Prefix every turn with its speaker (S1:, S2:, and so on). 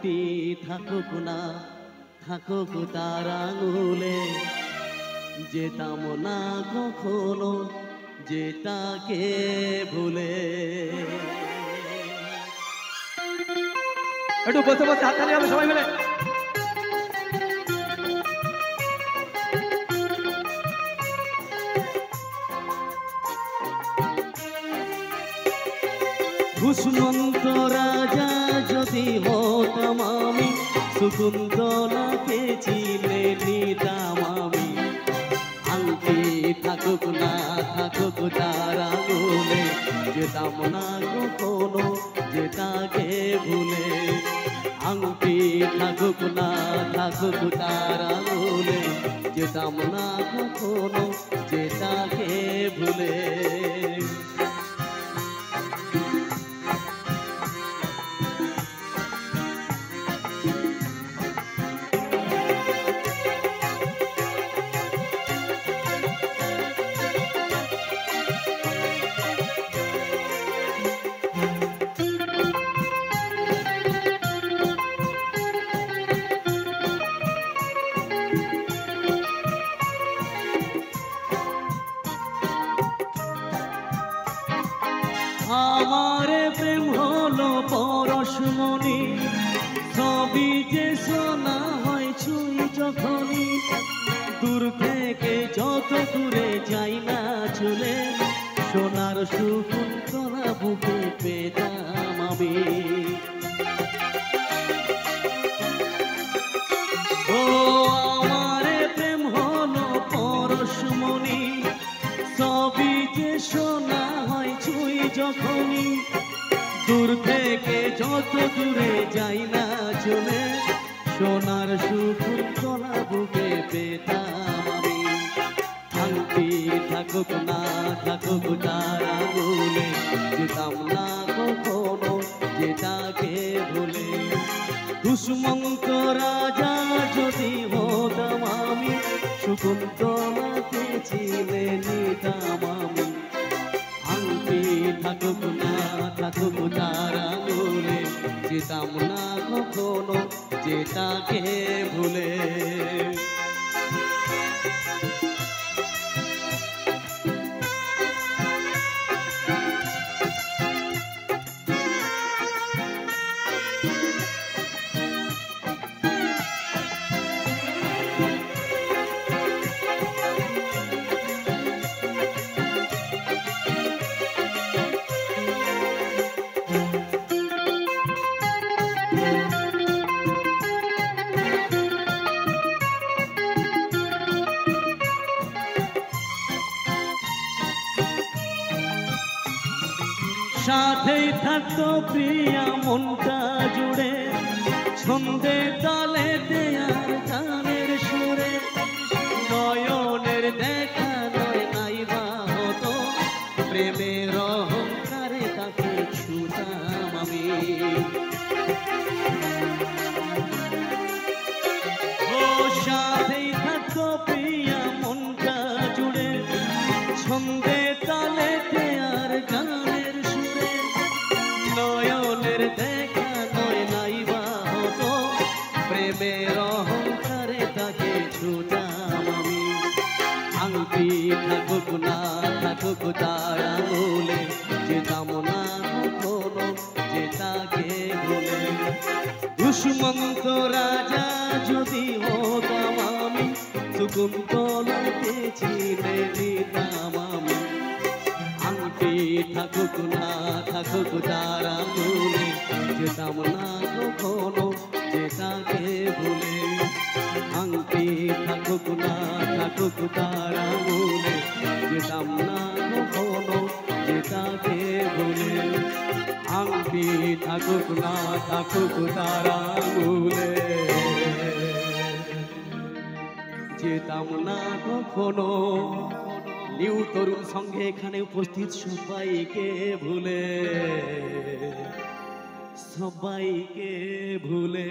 S1: আংটি থাকুক না থাকুক তার আঙুলে, যেতাম না কখনো যেটাকে ভুলে।
S2: একটু বসে বসে হাততালি হবে সবাই মিলে।
S1: ঘুষমন্ত রাজা যদি হতাম আমি, শকুন্তলাকে চিনে নিতাম আমি। আংটি থাকুক না থাকুক তার আঙুলে, যেতাম না কখনো যেটাকে ভুলে। আংটি থাকুক না থাকুক তার আঙুলে, যেতাম না কখনো যেটাকে ভুলে। আমার প্রেম হলো পরশমণি, সবই যে শোনা হয় ছুঁই যখনই। দূর থেকে যত দূরে যাই না চলে, সোনার শকুন্তলা বুকে পেতাম আমি। ও আমার প্রেম হলো পরশমণি, সবই যে শোনা হয় ছুঁই যখনই। দূর থেকে যত দূরে যাই না চলে, সোনার শকুন্তলা বুকে পেতাম আমি। আংটি থাকুক না থাকুক তার আঙুলে, যেতাম না কখনো যেটাকে ভুলে। দুষ্মন্ত রাজা যদি হতাম আমি, শকুন্তলাকে চিনে নিতাম আমি। আংটি থাকুক না থাকুক তার আঙুলে, যেতাম না কখনো যেটাকে ভুলে। সাথেই থাকতো প্রিয়া মনটা জুড়ে, ছন্দে তালে দেয়ার গানের সুরে। নয়নের দেখা নয় নাই বা হতো, প্রেমের অহংকারে তাকে ছুতাম আমি। ও সাথেই থাকতো প্রিয়া মনটা জুড়ে, ছন্দে তালে দেয়ার গানের সুরে। নয়নের দেখা নয় নাই বা হতো, প্রেমের অহংকারে তাকে ছুটাম আমি। আংটি থাকুক না থাকুক তার আঙুলে, যেতাম না কখনো যেটাকে ভুলে। দুষ্মন্ত রাজা যদি হতাম আমি, শকুন্তলাকে চিনে নিতাম আমি। আংটি থাকুক না থাকুক তার আঙুলে, যেতাম না কখনো যেটাকে ভুলে। আংটি থাকুক না থাকুক তার আঙুলে, যেতাম না কখনো যেটাকে ভুলে। আংটি থাকুক না থাকুক তার আঙুলে, যেতাম না কখনো। নিউ তরুণ সঙ্গে এখানে উপস্থিত সবাইকে ভুলে, সবাইকে ভুলে।